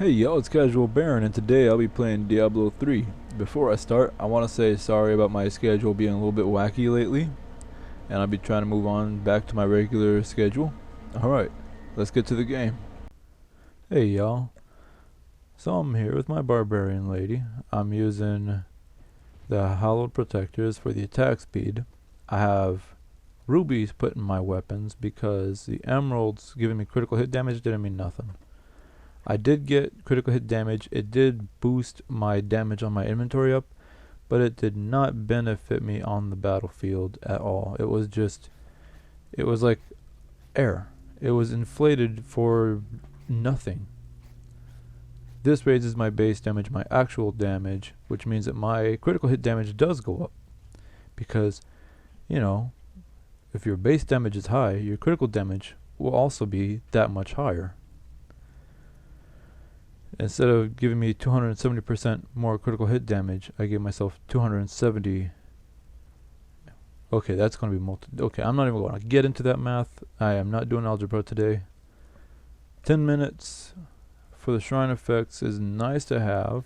Hey y'all, it's CasualBarehn, and today I'll be playing Diablo 3. Before I start, I want to say sorry about my schedule being a little bit wacky lately, and I'll be trying to move on back to my regular schedule. Alright, let's get to the game. Hey y'all, so I'm here with my Barbarian lady. I'm using the Hallowed Protectors for the attack speed. I have rubies put in my weapons because the emeralds giving me critical hit damage didn't mean nothing. I did get critical hit damage. It did boost my damage on my inventory up, but it did not benefit me on the battlefield at all. It was like air. It was inflated for nothing. This raises my base damage, my actual damage, which means that my critical hit damage does go up. Because, if your base damage is high, your critical damage will also be that much higher. Instead of giving me 270% more critical hit damage, I gave myself 270. Okay, that's going to be okay, I'm not even going to get into that math. I am not doing algebra today. 10 minutes for the shrine effects is nice to have.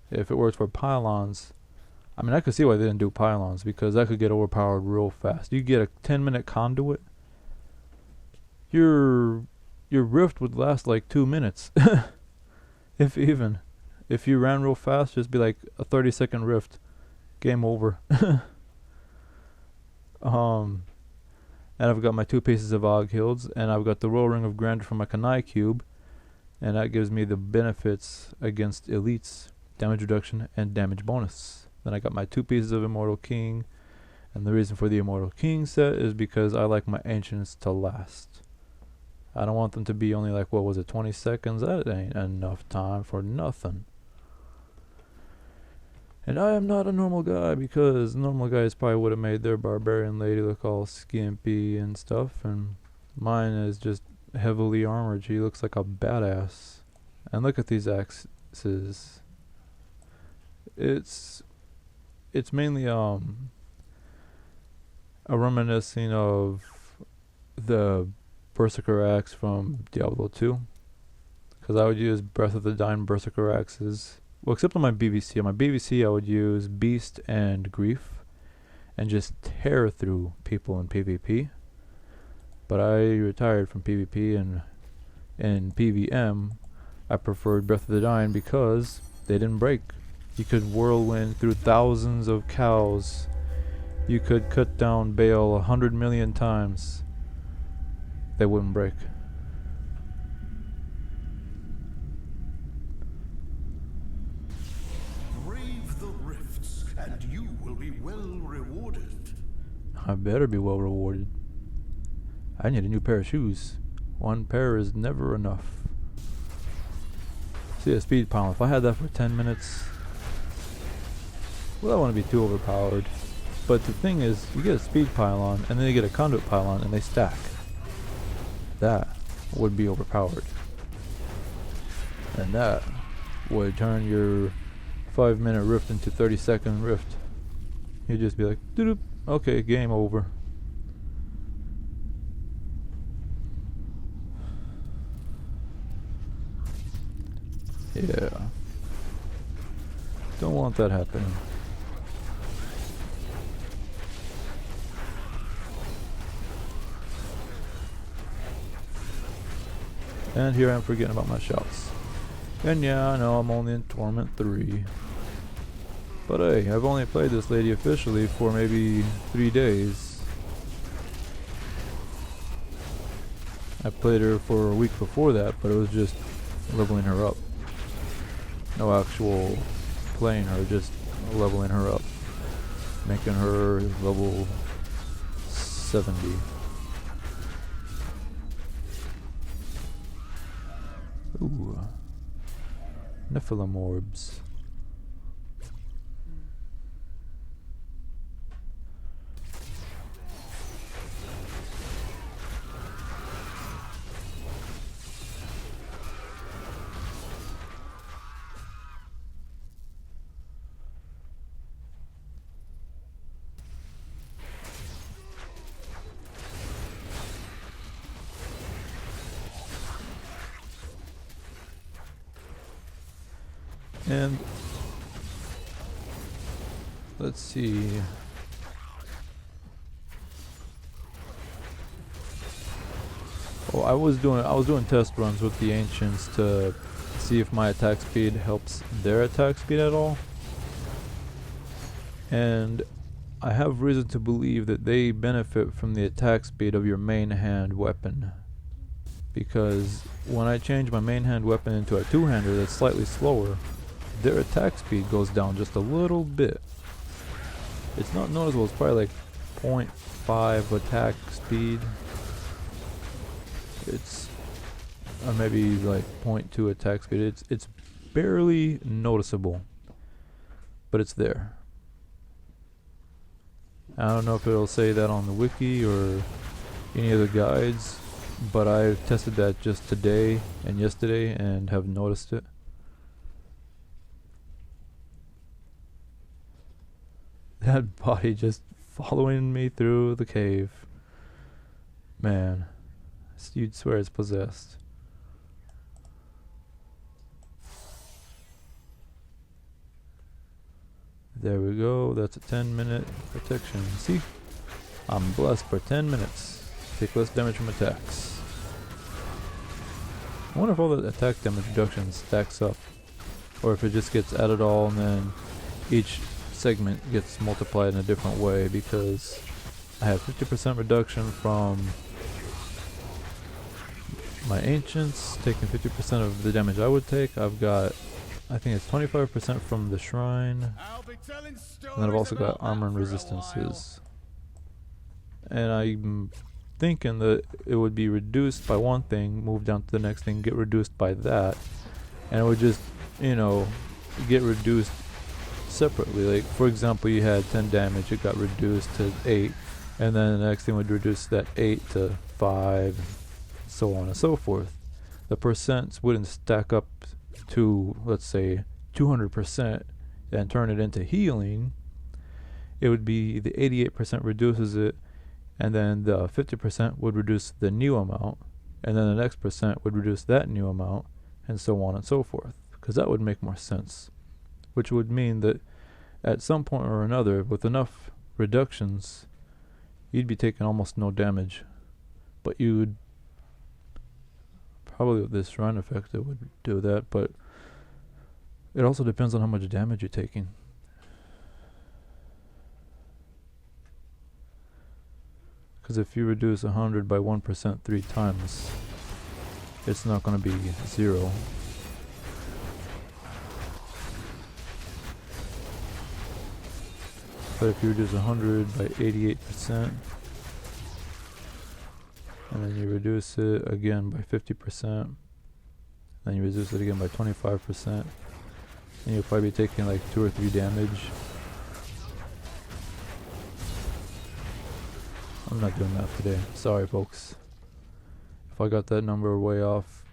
If it works for pylons, I mean, I could see why they didn't do pylons, because that could get overpowered real fast. You get a 10-minute conduit, your rift would last like 2 minutes. If even. If you ran real fast, just be like a 30-second rift. Game over. And I've got my 2 pieces of Og Hills, and I've got the Royal Ring of Grandeur from my Kanai Cube, and that gives me the benefits against elites, damage reduction, and damage bonus. Then I got my 2 pieces of Immortal King, and the reason for the Immortal King set is because I like my Ancients to last. I don't want them to be only like, 20 seconds? That ain't enough time for nothing. And I am not a normal guy, because normal guys probably would have made their Barbarian lady look all skimpy and stuff, and mine is just heavily armored. She looks like a badass. And look at these axes. It's mainly a reminiscing of the Berserker axe from Diablo 2, because I would use Breath of the Dying Berserker axes. Well, except on my BVC. On my BVC, I would use Beast and Grief, and just tear through people in PvP. But I retired from PvP, and in PVM, I preferred Breath of the Dying because they didn't break. You could whirlwind through thousands of cows. You could cut down Baal 100 million times. They wouldn't break. Brave the rifts, and you will be well rewarded. I better be well rewarded. I need a new pair of shoes. 1 pair is never enough. See, a speed pylon. If I had that for 10 minutes, well, I don't want to be too overpowered. But the thing is, you get a speed pylon, and then you get a conduit pylon, and they stack. That would be overpowered, and that would turn your 5-minute rift into 30-second rift. You'd just be like, doop, okay, game over. Yeah, don't want that happening. And here I am forgetting about my shouts. And yeah, I know I'm only in Torment 3. But hey, I've only played this lady officially for maybe 3 days. I played her for a week before that, but it was just leveling her up. No actual playing her, just leveling her up. Making her level 70. Ooh. Nephilim orbs. And let's see. Oh, I was doing test runs with the ancients to see if my attack speed helps their attack speed at all. And I have reason to believe that they benefit from the attack speed of your main hand weapon. Because when I change my main hand weapon into a two-hander that's slightly slower, their attack speed goes down just a little bit. It's not noticeable, it's probably like 0.5 attack speed. It's or maybe like 0.2 attack speed. It's barely noticeable, but it's there. I don't know if it'll say that on the wiki or any of the guides, but I've tested that just today and yesterday and have noticed it. That body just following me through the cave. Man, you'd swear it's possessed. There we go, that's a 10-minute protection. See? I'm blessed for 10 minutes. Take less damage from attacks. I wonder if all the attack damage reduction stacks up, or if it just gets added all and then each segment gets multiplied in a different way, because I have 50% reduction from my ancients, taking 50% of the damage I would take. I've got, I think it's 25% from the shrine, and then I've also got armor and resistances. And I'm thinking that it would be reduced by one thing, move down to the next thing, get reduced by that, and it would just, you know, get reduced separately. Like, for example, you had 10 damage, it got reduced to 8, and then the next thing would reduce that 8 to 5, so on and so forth. The percents wouldn't stack up to, let's say, 200% and turn it into healing. It would be the 88% reduces it, and then the 50% would reduce the new amount, and then the next percent would reduce that new amount, and so on and so forth, because that would make more sense. Which would mean that at some point or another, with enough reductions, you'd be taking almost no damage. But you would probably, with this shrine effect, it would do that, but it also depends on how much damage you're taking. Because if you reduce 100 by 1% 3 times, it's not going to be 0. But if you reduce 100 by 88%, and then you reduce it again by 50%, then you reduce it again by 25%, and you'll probably be taking like 2 or 3 damage. I'm not doing that today. Sorry, folks. If I got that number way off,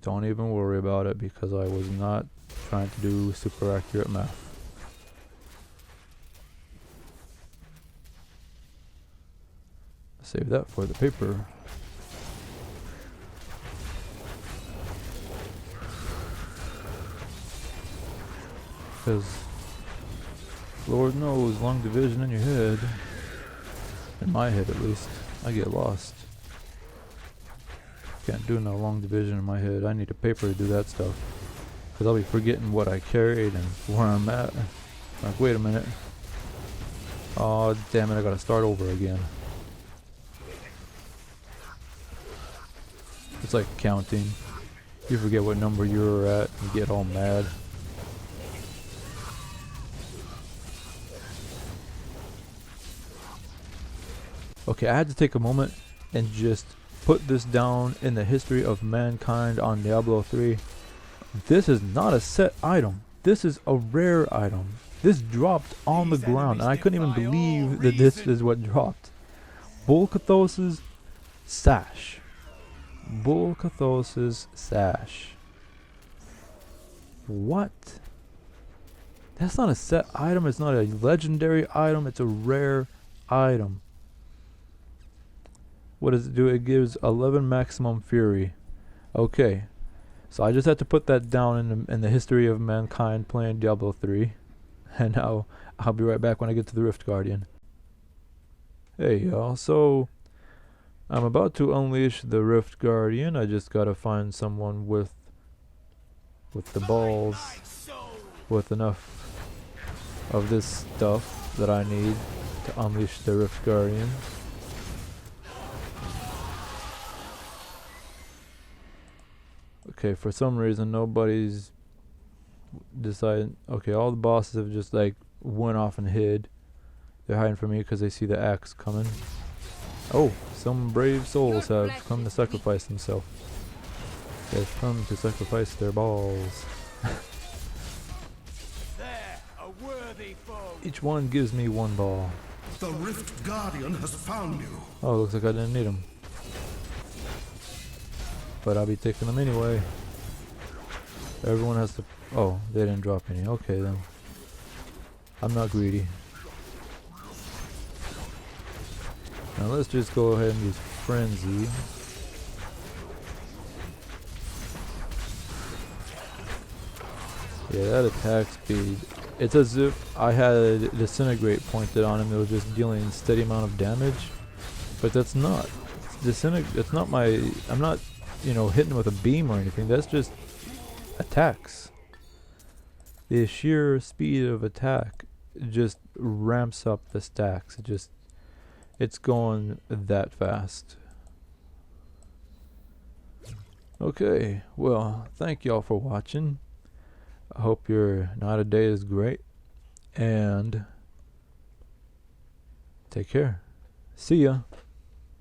don't even worry about it, because I was not trying to do super accurate math. Save that for the paper. Because Lord knows, long division in your head, in my head at least, I get lost. Can't do no long division in my head. I need a paper to do that stuff, because I'll be forgetting what I carried and where I'm at. Like, wait a minute. Oh, damn it, I gotta start over again. It's like counting. You forget what number you were at and get all mad. Okay, I had to take a moment and just put this down in the history of mankind on Diablo 3. This is not a set item. This is a rare item. This dropped on the ground, and I couldn't even believe that this is what dropped. Bull-Kathos's sash. Bull-Kathos's sash. What? That's not a set item. It's not a legendary item. It's a rare item. What does it do? It gives 11 maximum fury. Okay. So I just had to put that down in the history of mankind playing Diablo 3. And now I'll be right back when I get to the Rift Guardian. Hey y'all, so I'm about to unleash the Rift Guardian. I just gotta find someone with the balls, with enough of this stuff that I need to unleash the Rift Guardian. Okay, for some reason nobody's decided. Okay, all the bosses have just like went off and hid. They're hiding from me because they see the axe coming. Oh, some brave souls have come to sacrifice themselves. They've come to sacrifice their balls. Each one gives me one ball. The Rift Guardian has found you. Oh, looks like I didn't need them. But I'll be taking them anyway. Everyone has to... Oh, they didn't drop any. Okay then. I'm not greedy. Now let's just go ahead and use Frenzy. Yeah, that attack speed. It's as if I had Disintegrate pointed on him. It was just dealing a steady amount of damage. But that's not. It's not my... I'm not, you know, hitting him with a beam or anything. That's just attacks. The sheer speed of attack just ramps up the stacks. It's going that fast. Okay, well, thank y'all for watching. I hope your night or day is great, and take care. See ya.